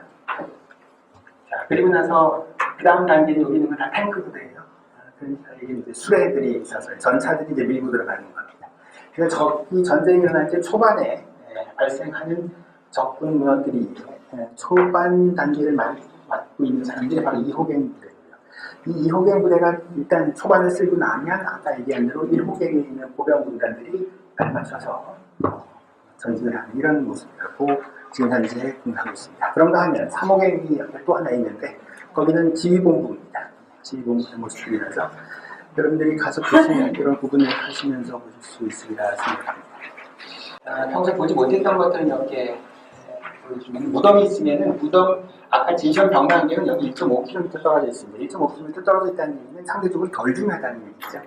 자, 그리고 나서 그 다음 단계는 여기 있는 건 다 탱크 부대예요. 그러니까 이게 이제 수레들이 있어서 전차들이 이제 밀고 들어가는 겁니다. 그래서 이 전쟁이 일어날 때 초반에 발생하는 적군 문화들이 초반 단계를 맡고 있는 사람들이 바로 2호갱 부대고요. 이 2호갱 부대가 일단 초반을 쓸고 나면 아까 얘기한 대로 1호갱에 있는 보병 군단들이 발맞춰서 전진을 하는 이런 모습이라고 지금 현재 공부하고 있습니다. 그런가 하면 3호갱이 또 하나 있는데 거기는 지휘본부입니다. 지휘본부의 모습이라서 여러분들이 가서 보시면 이런 부분을 하시면서 보실 수 있으리라 생각합니다. 평소에 보지 못했던 것들은 이렇게 보여주면 무덤이 있으면은 무덤 아까 진시황 경관계는 여기 1.5km 떨어져 있습니다. 1.5km 떨어져 있다는 얘기는 상대적으로 덜 중요하다는 얘기죠.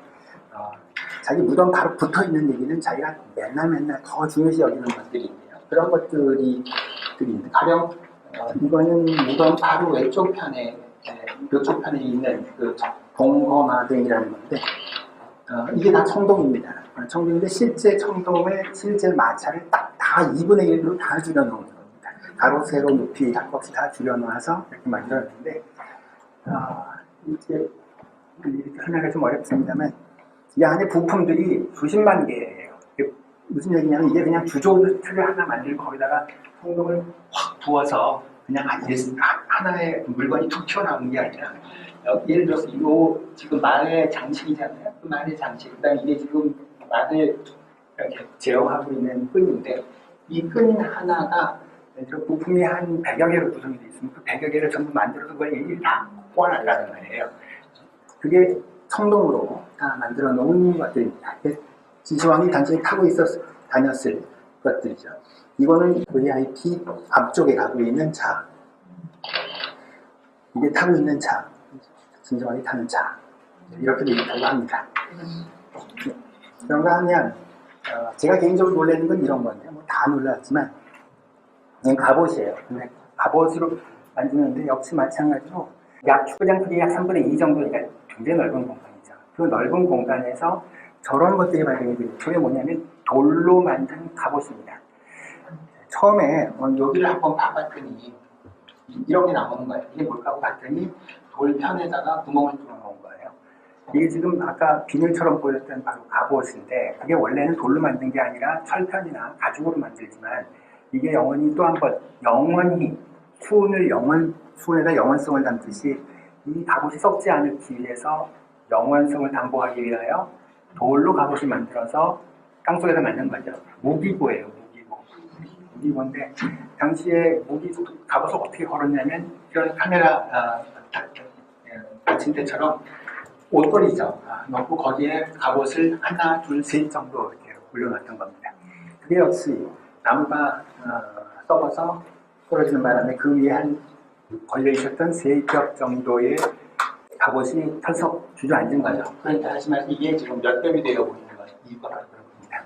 자기 무덤 바로 붙어 있는 얘기는 자기가 맨날 더 중요시 여기는 것들이 있네요. 그런 것들이 있는데 가령 이거는 무덤 바로 왼쪽 편에 있는 그 동거마등이라는 건데 이게 다 청동입니다. 청동인데 실제 청동을 실제 마찰을 딱 다 2분의 1로 다 줄여놓은 겁니다. 가로 세로 높이 값없이 다 줄여놓아서 이렇게 만들었는데 이제 이렇게 설명하기가 좀 어렵습니다만 이 안에 부품들이 수십만 개예요. 무슨 얘기냐면 이게 그냥 주조 틀을 하나 만들고 거기다가 청동을 확 부어서 그냥 하나의 물건이 툭 튀어나오는 게 아니라 예를 들어서 이거 지금 말의 장식이잖아요. 그 말의 장식. 그다음에 이게 지금 말을 이렇게 제어하고 있는 끈인데 이 끈 하나가 부품이 한 100여 개로 구성이 되어 있으면 그 100여 개를 전부 만들어서 그걸 일일이 다 꼬아낸다는 말이에요. 그게 청동으로 다 만들어 놓은 것들입니다. 진시황이 당시에 타고 다녔을 것들이죠. 이거는 VIP 앞쪽에 가고 있는 차. 이게 타고 있는 차. 진시황이 타는 차. 이렇게 되어 있다고 합니다. 그런가 하면 제가 개인적으로 놀라는 건 이런 건데 뭐 다 놀랐지만 그냥 갑옷이에요. 근데 갑옷으로 만드는데 역시 마찬가지로 약 축구장 크기 약 3분의 2 정도니까 굉장히 넓은 공간이죠. 그 넓은 공간에서 저런 것들이 발견이 되고 그게 뭐냐면 돌로 만든 갑옷입니다. 처음에 여기를 한번 봐봤더니 이렇게 나오는 거예요. 이게 뭘까 하고 봤더니 돌편에다가 구멍을 뚫어놓은 거예요. 이게 지금 아까 비늘처럼 보였던 바로 갑옷인데 그게 원래는 돌로 만든 게 아니라 철편이나 가죽으로 만들지만 이게 영원히 또 한 번 영원히 수은에다 영원성을 담듯이 이 갑옷이 썩지 않기 위해서 영원성을 담보하기 위하여 돌로 갑옷을 만들어서 땅속에다 만든 거죠. 무기고예요. 무기고인데 당시에 갑옷을 어떻게 걸었냐면 이런 카메라 받침 대처럼 옷걸이죠. 넣고 거기에 갑옷을 하나, 둘, 셋 정도 이렇게 올려놨던 겁니다. 그게 역시 나무가 썩어서 떨어지는 바람에 그 위에 한 걸려있었던 3겹 정도의 갑옷이 털썩 주저앉은 거죠. 그러니까 다시 말해서 이게 지금 몇 겹이 되어 보이는 거죠. 이거라고 그런 겁니다.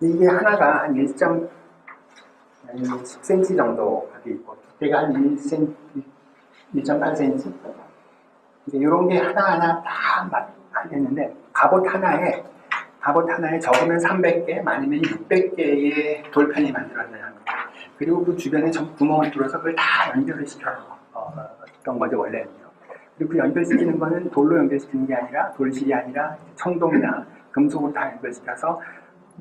이게 하나가 한 10cm 정도 가게 있고 두께가 한 1.8cm 이런 게 하나하나 다 하겠는데 갑옷 하나에 적으면 300개, 많으면 600개의 돌편이 만들어져야 합니다. 그리고 그 주변에 전 구멍을 뚫어서 그걸 다 연결을 시켰던 거죠, 원래는요. 그리고 그 연결시키는 거는 돌로 연결시키는 게 아니라 돌실이 아니라 청동이나 금속으로 다 연결시켜서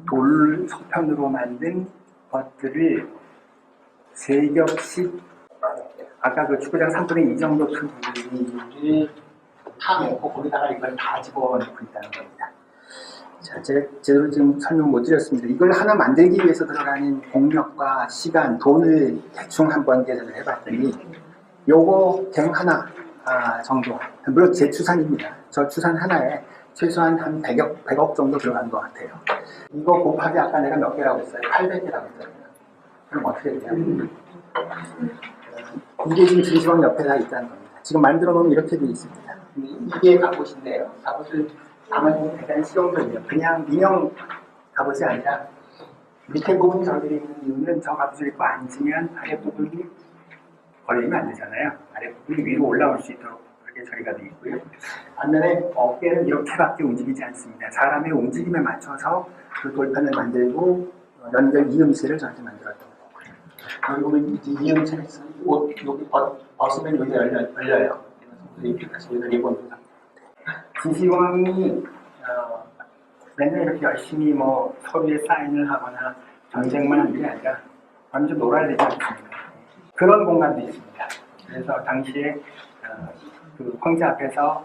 돌 석편으로 만든 것들을 3겹씩 아까 그 축구장 3분의 2 정도 크기를 타놓고 거기다가 이걸 다 집어넣고 있다는 겁니다. 자, 제가 제대로 지금 설명 못 드렸습니다. 이걸 하나 만들기 위해서 들어가는 공력과 시간, 돈을 대충 한번 계산을 해봤더니 요거 갱 하나 정도, 물론 제 추산입니다. 저 추산 하나에 최소한 한 100억 정도 들어간 것 같아요. 이거 곱하기 아까 내가 몇 개라고 했어요? 800개라고 했잖아요. 그럼 어떻게 돼요? 이게 지금 진시황 옆에다 있다는 겁니다. 지금 만들어 놓으면 이렇게 되어 있습니다. 이게 갑옷인데요. 갑옷을 담아내는 대단히 실용적이에요. 그냥 인형 갑옷이 아니라 밑에 부분이 저렇게 되어 있는 이유는 저 갑옷을 입고 앉으면 아랫부분이 걸리면 안 되잖아요. 아랫부분이 위로 올라올 수 있도록 그렇게 처리가 되어 있고요. 반면에 어깨는 이렇게밖에 움직이지 않습니다. 사람의 움직임에 맞춰서 그 돌판을 만들고 연결 이음새를 저렇게 만들었던 거예요. 여기 보면 이음새는 옷 여기 벗으면 여기 열려요. 이렇게 다시 여기다 리본으로 진시황이 맨날 이렇게 열심히 뭐 서류에 사인을 하거나 전쟁만 하는 게 아니라 완전 놀아야 되지 않습니까? 그런 공간도 있습니다. 그래서 당시에 그 황제 앞에서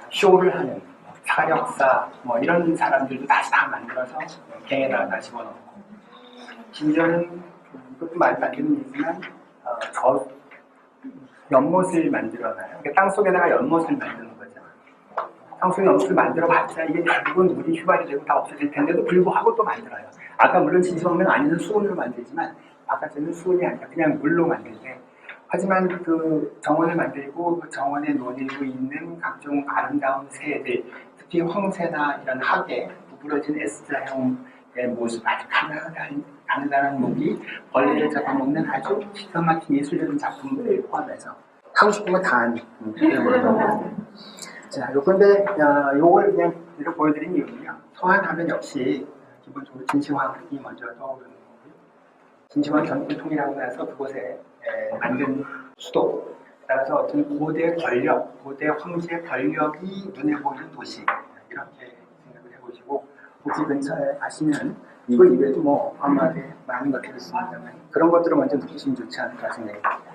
쇼를 하는 사력사 뭐 이런 사람들도 다시 다 만들어서 갱에다가 다 집어넣고 심지어는 이것도 말도 안 되는 얘기지만 저 연못을 만들어놔요. 그러니까 땅속에다가 연못을 만드는 거죠. 땅속에 연못을 만들어봤자 이게 결국은 물이 휘발이 되고 다 없어질 텐데도 불구하고 또 만들어요. 아까 물론 진시황면 안에는 수온으로 만들지만 바깥에는 수온이 아니라 그냥 물로 만들때 하지만 그 정원을 만들고 그 정원에 논이고 있는 각종 아름다운 새들 특히 황새나 이런 하계 구부러진 S자형의 모습 아주 가느다란 목이 벌레를 잡아먹는 아주 기가 막힌 예술적인 작품들을 포함해서 하고 싶은 거 다 하는 자, 그런데 요걸 그냥 이렇게 보여드린 이유는요. 서한하면 역시 기본적으로 진시황이 먼저 떠오르는 거고요. 진시황 전투를 통일하고 나서 그곳에 만든 수도, 따라서 어떤 고대 권력, 고대 황제 권력이 눈에 보이는 도시 이렇게 생각을 해보시고 혹시 근처에 가시면 이거 이외에도 뭐 아마도 많은 것들이 있습니다만 그런 것들을 먼저 느끼시면 좋지 않을까 생각합니다.